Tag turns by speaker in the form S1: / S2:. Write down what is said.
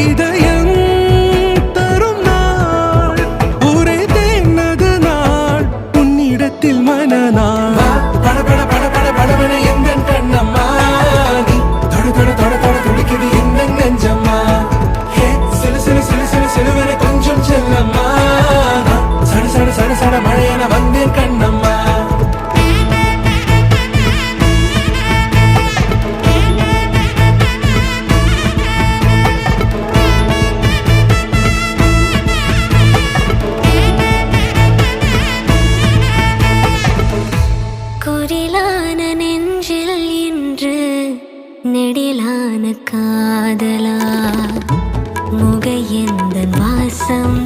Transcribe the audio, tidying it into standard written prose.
S1: இதயம் தரும் நாள் ஒரே தேனது நாள் உன்னிடத்தில் மனநாள் பட பட பட பட படவன எந்த கண்ணம்மா நீ தொட தொட தொட தொட துடிக்குது இந்த நெஞ்சம்மா சிலு சிலு சிலு சிலு சிலுவன கொஞ்சம் செல்லம்மா சட சட சட சட மழையென வந்தேன் கண்ணம்மா
S2: குரிலான நெஞ்சில் இன்று நெடிலான காதலா முகையெந்த வாசம்